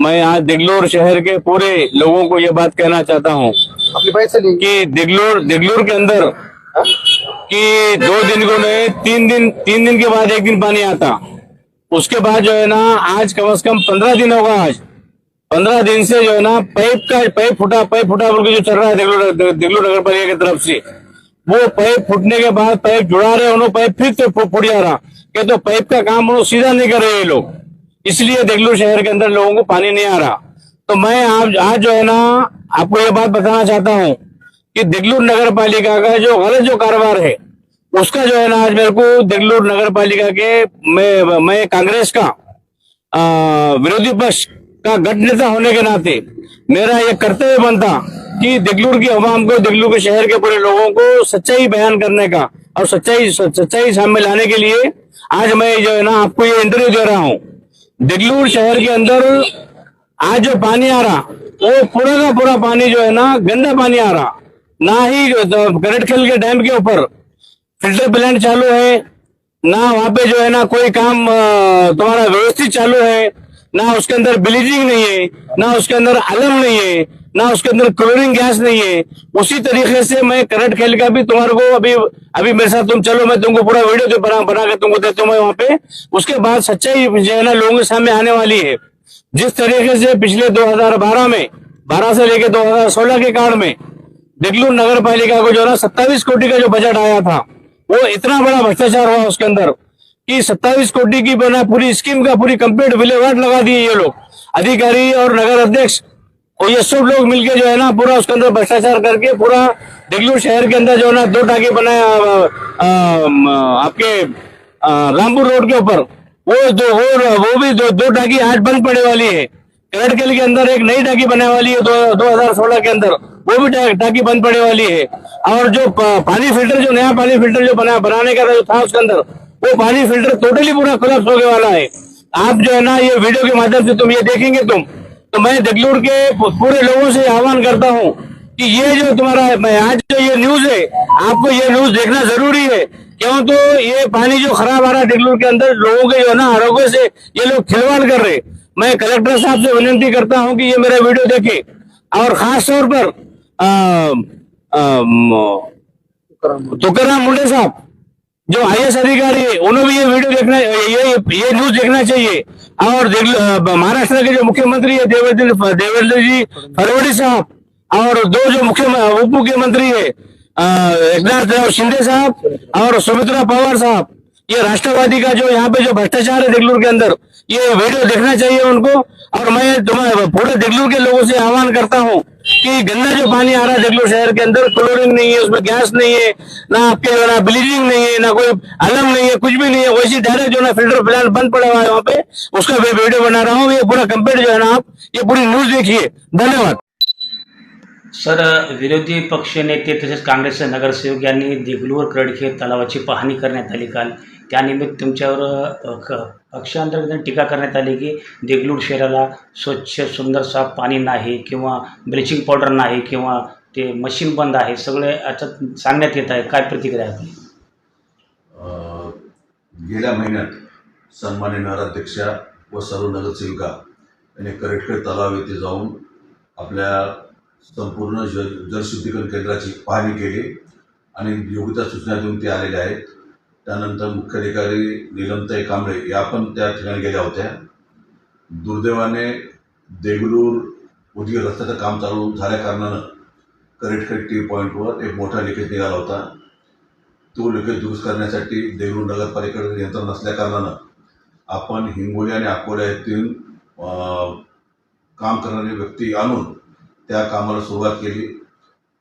मैं आज देगलूर शहर के पूरे लोगों को ये बात कहना चाहता हूँ अपनी बाइक से नहीं कि देगलूर के अंदर कि 2 दिन को नहीं 3 दिन के बाद 1 दिन पानी आता। उसके बाद जो है ना आज कम से कम 15 दिन होगा। आज 15 दिन से जो है ना पाइप फूटा बोल के जो चल रहा है देगलूर नगर पालिका की तरफ से, वो पाइप फूटने के बाद पाइप जुड़ा रहे उन्होंने, पाइप फिर से फूट जा रहा क्या, तो पाइप का काम उन्होंने सीधा नहीं कर रहे ये लोग, इसलिए देगलूर शहर के अंदर लोगों को पानी नहीं आ रहा। तो मैं आज जो है ना आपको ये बात बताना चाहता हूँ कि देगलूर नगर पालिका का जो गलत जो कारोबार है उसका जो है ना आज मेरे को देगलूर नगर पालिका के मैं कांग्रेस का विरोधी पक्ष का गठ नेता होने के नाते मेरा ये कर्तव्य बनता कि देगलूर की आवाम को, देगलूर के शहर के पूरे लोगों को सच्चाई बयान करने का और सच्चाई सामने लाने के लिए आज मैं जो है ना आपको ये इंटरव्यू दे रहा हूँ। देगलूर शहर के अंदर आज जो पानी आ रहा वो पूरा का पूरा पानी जो है ना गंदा पानी आ रहा, ना ही गरटखेल के डैम के ऊपर फिल्टर प्लांट चालू है, ना वहां पे जो है ना कोई काम तुम्हारा व्यवस्थित चालू है, ना उसके अंदर ब्लीचिंग नहीं है, ना उसके अंदर अलम नहीं है, ना उसके अंदर क्लोरीन गैस नहीं है। उसी तरीके से मैं करटखेल का भी तुम्हारे को अभी मेरे साथ तुम चलो, मैं तुमको पूरा वीडियो जो बना के तुमको देता हूँ मैं वहां पे। उसके बाद सच्चाई जो है ना लोगों के सामने आने वाली है। जिस तरीके से पिछले 2012 में 12 से लेकर 2016 के काल में देगलूर नगर पालिका को जो है ना 27 कोटी का जो बजट आया था, वो इतना बड़ा भ्रष्टाचार हुआ उसके अंदर कि 27 कोटी की बना पूरी स्कीम का पूरी कंप्लीट विलेवाट लगा दी ये लोग, अधिकारी और नगर अध्यक्ष और ये सब लोग मिलके जो है ना पूरा उसके अंदर भ्रष्टाचार करके पूरा देगलूर शहर के अंदर जो है ना 2 टाके बनाया आपके रामपुर रोड के ऊपर। वो भी दो टाकी आज बंद पड़ने वाली है। करटखेल के अंदर एक नई टाकी बनने वाली है 2016 के अंदर, वो भी टाकी बंद पड़ने वाली है। और जो पानी फिल्टर, जो नया पानी फिल्टर जो बनाने का जो था उसके अंदर, वो पानी फिल्टर टोटली पूरा कोलैप्स होने वाला है। आप जो है ना ये वीडियो के माध्यम से तुम ये देखेंगे तो मैं देगलूर के पूरे लोगों से आह्वान करता हूँ कि ये जो तुम्हारा आज जो ये न्यूज है, आपको ये न्यूज देखना जरूरी है। क्यों, तो ये पानी जो खराब आ रहा है देगलूर के अंदर, लोगों के जो है ना आरोग्य से ये लोग खिलवाड़ कर रहे। मैं कलेक्टर साहब से विनती करता हूं कि ये मेरा वीडियो देखे और खास तौर पर तुकाराम मुंडे साहब जो IAS अधिकारी है, उन्हें भी ये वीडियो देखना, ये न्यूज देखना चाहिए। और महाराष्ट्र के जो मुख्यमंत्री है देवेंद्र जी फडणवीस साहब, और 2 जो उप मुख्यमंत्री है एकनाथ शिंदे साहब और सुमित्रा पवार साहब, ये राष्ट्रवादी का जो यहाँ पे जो भ्रष्टाचार है देगलूर के अंदर, ये वीडियो देखना चाहिए उनको। और मैं तुम्हें पूरे देगलूर के लोगों से आह्वान करता हूँ कि गंदा जो पानी आ रहा है देगलूर शहर के अंदर, क्लोरीन नहीं है, उसमें गैस नहीं है, ना आपके जो ना ब्लीचिंग नहीं है, ना कोई अलम नहीं है, कुछ भी नहीं है, वैसी डायरेक्ट जो ना फिल्टर प्लांट बंद पड़ा हुआ है वहां पे, उसका मैं वीडियो बना रहा हूँ। ये पूरा कंप्लीट जो है ना आप ये पूरी न्यूज देखिए। धन्यवाद सर। विरोधी पक्ष नेते तसेच काँग्रेसचे नगरसेवक यांनी देगलूर करटखेल तलावाची पाहणी करण्यात आली काल। त्यानिमित्त तुमच्यावर पक्षांतर्गत टीका करण्यात आली की देगलूर शहराला स्वच्छ सुंदर साफ पाणी नाही किंवा ब्लिचिंग पावडर नाही किंवा ते मशीन बंद आहे, सगळे याच्यात सांगण्यात येत आहे। काय प्रतिक्रिया आहे आपली? गेल्या महिन्यात सन्माननीय नगराध्यक्षा व सर्व नगरसेविका यांनी करटखेल तलाव येथे जाऊन आपल्या संपूर्ण जलशुद्धीकरण केंद्राची पाहणी केली आणि योग्य त्या सूचना देऊन ते आलेले आहेत। त्यानंतर मुख्याधिकारी नीलमताई कांबळे या पण त्या ठिकाणी गेल्या होत्या। दुर्दैवाने देगलूर उदगीर रस्त्याचं काम चालू झाल्या कारणानं करटखेल टी पॉईंटवर एक मोठा लिकेज निघाला होता। तो लिकेज दुरुस्त करण्यासाठी देगलूर नगरपालिकेकडे यंत्रणा नसल्या कारणानं आपण हिंगोली आणि अकोला येथून काम करणारे व्यक्ती आणून त्या कामाला सुरुवात केली।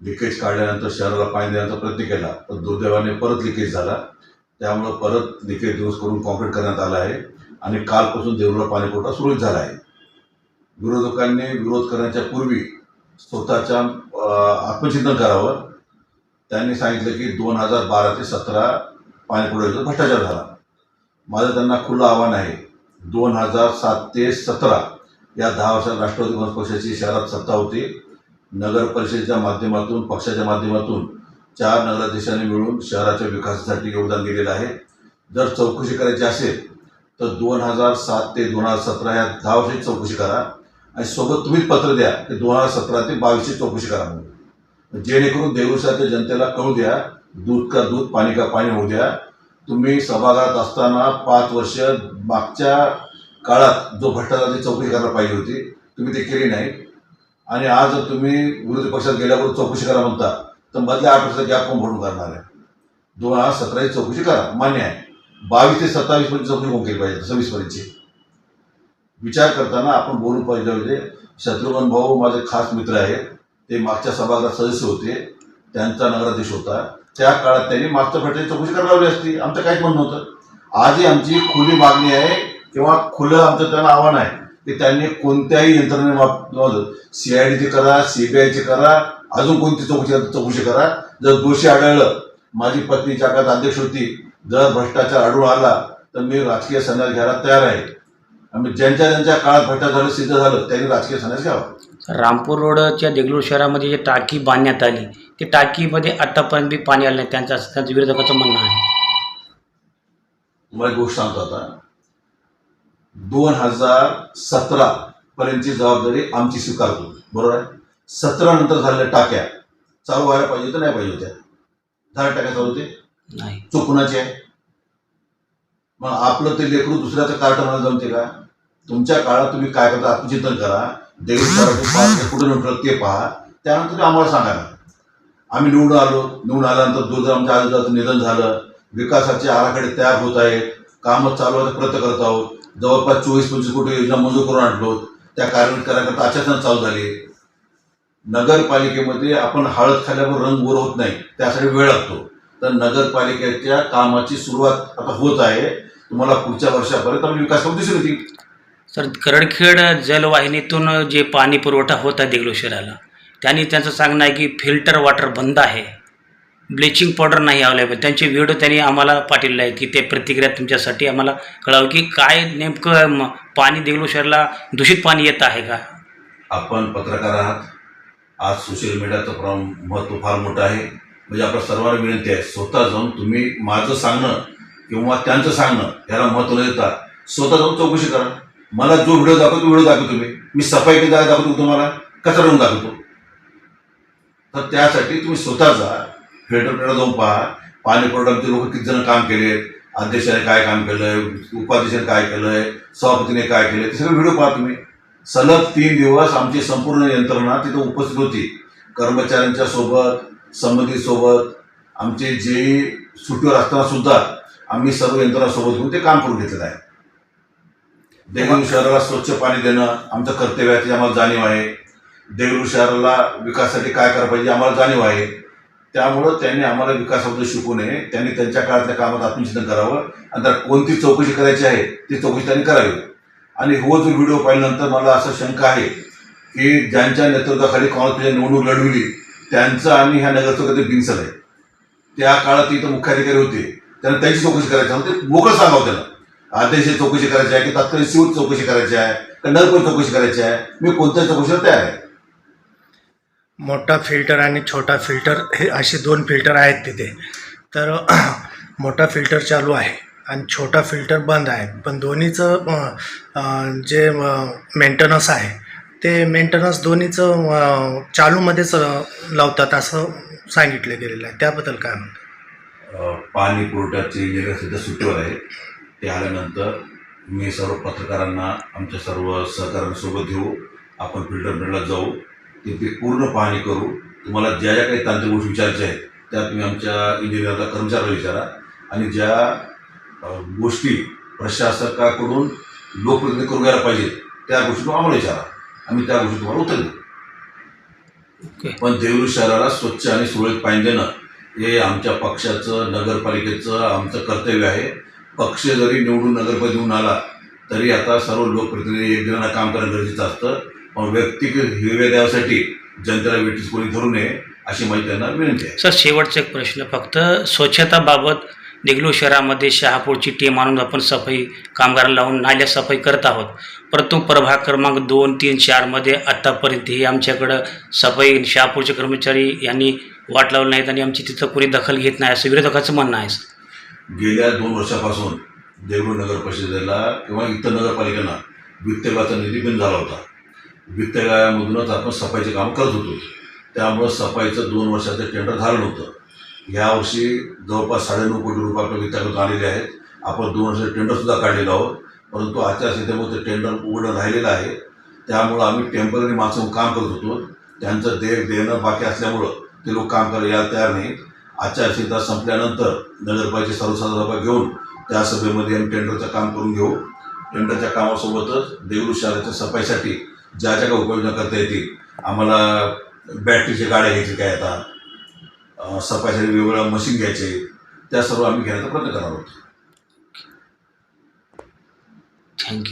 लिकेज काढल्यानंतर शहराला पाणी देण्याचा प्रयत्न केला, पण दुर्दैवाने परत लिकेज झाला। त्यामुळे परत लिकेज दुरुस्त करून कॉन्क्रीट करण्यात आला आहे आणि कालपासून देगलूरला पाणीपुरवठा सुरळीत झाला आहे। विरोधकांनी विरोध करण्याच्या पूर्वी स्वतःच्या आत्मचिंतन करावं। त्यांनी सांगितलं की 2012 ते 17 पाणीपुरवठ्याचा भ्रष्टाचार झाला। माझं त्यांना खुलं आव्हान आहे, 2007 ते 17 या 10 वर्षात राष्ट्रवादी काँग्रेस पक्षाची शहरात सत्ता होती। नगर परिषदेच्या माध्यमातून, पक्षाच्या माध्यमातून 4 नगराध्यक्षांनी मिळून शहराच्या विकासासाठी योगदान दिलेलं आहे। जर चौकशी करायची असेल तर 2007 ते 2017 या 10 वर्षाची चौकशी करा। आणि सोबत तुम्हीच पत्र द्या की 2017 ते 22ची चौकशी करा म्हणून, जेणेकरून देगलूरच्या जनतेला कळू द्या, दूध का दूध पाणी का पाणी होऊ द्या. तुम्ही सभागृहात असताना 5 वर्ष मागच्या काळात जो भ्रष्टाचाराची चौकशी करायला पाहिजे होती तुम्ही ते केली नाही. आणि आज जर तुम्ही विरोधी पक्षात गेल्यावर चौकशी करा म्हणता तर मधल्या 8 वर्षाचा गॅप कोण भरून करणार आहे? 2017ची चौकशी करा, मान्य आहे. 22 ते 27 पर्यंत चौकशी कोण केली पाहिजे? 26 पर्यंतची विचार करताना आपण बोलून पाहिजे. म्हणजे शत्रुघ्न भाऊ माझे खास मित्र आहेत, ते मागच्या सभागृहात सदस्य होते, त्यांचा नगराध्यक्ष होता. त्या काळात त्यांनी मागच्या भ्रष्टाचाराची चौकशी करायला लावली असती, आमचं काहीच म्हणणं नव्हतं. आजही आमची खुली मागणी आहे किंवा खुलं आमचं त्यांना आव्हान आहे की त्यांनी कोणत्याही यंत्रणेबाबत CIDची करा, CBIची करा, अजून कोणती चौकशी करा. जर दोषी आढळलं, माझी पत्नी ज्या काळात अध्यक्ष होती, जर भ्रष्टाचार आढळून आला तर मी राजकीय संन्यास घ्यायला तयार आहे. आणि ज्यांच्या काळात भ्रष्टाचार सिद्ध झालं त्यांनी राजकीय संन्यास घ्यावा. रामपूर रोडच्या देगलूर शहरामध्ये जी टाकी बांधण्यात आली, ती टाकीमध्ये आतापर्यंत बी पाणी आलं नाही, त्यांचं विरोधकाचं म्हणणं आहे. तुम्हाला एक गोष्ट सांगतो आता, 2017 पर्यंतची जबाबदारी आमची स्वीकारतो, बरोबर आहे. 17 नंतर झालेल्या टाक्या चालू व्हायला पाहिजे तर नाही पाहिजे होत्या? 10 टाक्या चालू होते नाही. चूक कुणाची आहे? मग आपलं ते लेकरू दुसऱ्याचं कार्ट मला जमते का? तुमच्या काळात तुम्ही काय करता आत्मचिंतन करा. देगलूर कुठं निवडलं ते पहा, त्यानंतर तुम्ही आम्हाला सांगा ना. आम्ही निवडून आल्यानंतर जो जर आमच्या आजोबाचं निधन झालं, विकासाचे आराखडे तयार होत आहेत, कामं चालू व्हायचा प्रयत्न करत आहोत. जवळपास 24-25 कोटी योजना मंजूर करून आणलो, त्या कार्यान्वित करण्याकरता आचारसंहिता चालू झाली. नगरपालिकेमध्ये आपण हळद खाल्ल्यावर रंग गोर होत नाही, त्यासाठी वेळ लागतो. तर नगरपालिकेच्या कामाची सुरुवात आता होत आहे. तुम्हाला पुढच्या वर्षापर्यंत आम्ही विकास करून दिसून येतील. सर, करडखेड जलवाहिनीतून जे पाणी पुरवठा होत आहे देगलूर शहराला, त्यांचं सांगणं आहे की फिल्टर वॉटर बंद आहे, ब्लिचिंग पावडर नाही अवेलेबल. त्यांचे व्हिडिओ त्यांनी आम्हाला पाठवले आहेत की ते प्रतिक्रिया तुमच्यासाठी आम्हाला कळावं की काय नेमकं पाणी देगलूर शहराला दूषित पाणी येत आहे का? आपण पत्रकार आहात, आज सोशल मीडियाचं महत्त्व फार मोठं आहे. म्हणजे आपल्या सर्वांना विनंती आहे, स्वतः जाऊन तुम्ही माझं सांगणं किंवा त्यांचं सांगणं याला महत्त्व न देता स्वतः जाऊन चौकशी करा. मला जो व्हिडिओ दाखवतो तुम्ही, मी सफाई केली दाखवतो तुम्हाला, कचरा रोवून दाखवतो. तर त्यासाठी तुम्ही स्वतः जा, फिल्टर जाऊन पहा, पाणी पुरवठ्याचे लोक किती जण काम केले, अध्यक्षाने काय काम केलंय, उपाध्यक्षाने काय केलंय, सभापतीने काय केलंय, ते सगळे व्हिडिओ पहा तुम्ही. सलग 3 दिवस आमची संपूर्ण यंत्रणा तिथं उपस्थित होती, कर्मचाऱ्यांच्या सोबत, संबंधित सोबत. आमचे जे सुट्टीवर असताना सुद्धा आम्ही सर्व यंत्रणा सोबत घेऊन ते काम करून घेतलेलं आहे. देगलूर शहराला स्वच्छ पाणी देणं आमचं कर्तव्य आहे, त्याची आम्हाला जाणीव आहे. देगलूर शहराला विकासासाठी काय करायला पाहिजे आम्हाला जाणीव आहे. त्यामुळं त्यांनी आम्हाला विकासाबद्दल शिकू नये, त्यांनी त्यांच्या काळातल्या कामात आत्मचिंतन करावं आणि त्याला कोणती चौकशी करायची आहे ती चौकशी त्यांनी करावी. आणि जो व्हिडिओ पाहिल्यानंतर मला असं शंका आहे की ज्यांच्या नेतृत्वाखाली काँग्रेसच्या निवडणूक लढविली त्यांचं आणि ह्या नगरचं कधी बिनसल आहे. त्या काळात इथं मुख्याधिकारी होते, त्यांना त्यांची चौकशी करायची आहे, ते मोकळं सांगावं त्याला. अध्यक्ष चौकशी करायची आहे की तात्कालिक सिव्हिल चौकशी करायची आहे का नगरपरिषद चौकशी करायची आहे, मी कोणत्याही चौकशीला तयार आहे. मोठा फिल्टर आणि छोटा फिल्टर हे असे 2 फिल्टर आहेत तिथे. तर मोठा फिल्टर चालू आहे आणि छोटा फिल्टर बंद आहे. पण दोन्हीचं जे मेंटेनन्स आहे ते मेंटेनन्स दोन्हीचं चालूमध्येच लावतात असं सांगितलं गेलेलं आहे. त्याबद्दल काय म्हणतात? पाणी पुरवठ्याचे इंजिनियर सध्या सुट्टीवर आहे. ते आल्यानंतर मी सर्व पत्रकारांना आमच्या सर्व सहकाऱ्यांसोबत घेऊ, आपण फिल्टरला जाऊ, ते पूर्ण पाहणी करू. तुम्हाला ज्या ज्या काही तांत्रिक गोष्टी विचारायच्या आहेत त्या तुम्ही आमच्या इंजिनियरला कर्मचाऱ्याला विचारा. आणि ज्या गोष्टी प्रशासकाकडून लोकप्रतिनिधी करून घ्यायला पाहिजेत त्या गोष्टी आम्हाला विचारा, आम्ही त्या गोष्टी तुम्हाला उत्तर देऊ. पण देगलूर शहराला स्वच्छ आणि सुरळीत पाणी देणं हे आमच्या पक्षाचं, नगरपालिकेचं आमचं कर्तव्य आहे. पक्ष जरी निवडून नगरपालिका निवडून आला तरी आता सर्व लोकप्रतिनिधी एक जणांना काम करणं गरजेचं असतं. पण व्यक्तिगत हिरवे द्यासाठी जनतेला वेटीस कोणी धरू नये अशी माझी त्यांना विनंती आहे. सर, शेवटचा एक प्रश्न, फक्त स्वच्छताबाबत देगलूर शहरामध्ये शहापूरची टीम आणून आपण सफाई कामगारांना लावून नाल्या सफाई करत आहोत, परंतु प्रभाग क्रमांक 2, 3, 4मध्ये आत्तापर्यंतही आमच्याकडं सफाई शहापूरचे कर्मचारी यांनी वाट लावली नाहीत आणि आमची तिथं कोणी दखल घेत नाही असं विरोधकाचं म्हणणं आहे. गेल्या 2 वर्षापासून देगलूर नगर परिषदेला किंवा इतर नगरपालिकांना वित्त विभागाचा निधी बंद झाला होता. वित्तमधूनच आपण सफाईचे काम करत होतो. त्यामुळं सफाईचं 2 वर्षाचं टेंडर झालं नव्हतं. यावर्षी जवळपास 9.5 कोटी रुपये आपल्या वित्ताकडून आलेले आहेत. आपण 2 वर्षाचं टेंडरसुद्धा काढलेलं आहोत, परंतु आचारसंहितेमुळे ते टेंडर उघडं राहिलेलं आहे. त्यामुळं आम्ही टेम्पररी माणसं काम करत होतो. त्यांचं देणं बाकी असल्यामुळं ते लोक काम करायला यायला तयार नाहीत. आचारसंहिता संपल्यानंतर नगरपालिकेचे सर्वसाधारण सभा घेऊन त्या सभेमध्ये आम्ही टेंडरचं काम करून घेऊ. टेंडरच्या कामासोबतच देगलूर शहराच्या सफाईसाठी ज्या ज्या काही उपाययोजना करता येतील, आम्हाला बॅटरीच्या गाड्या घ्यायची काय आता, सफाईसाठी वेगवेगळ्या मशीन घ्यायचे, त्या सर्व आम्ही घेण्याचा प्रयत्न करणार आहोत. थँक्यू.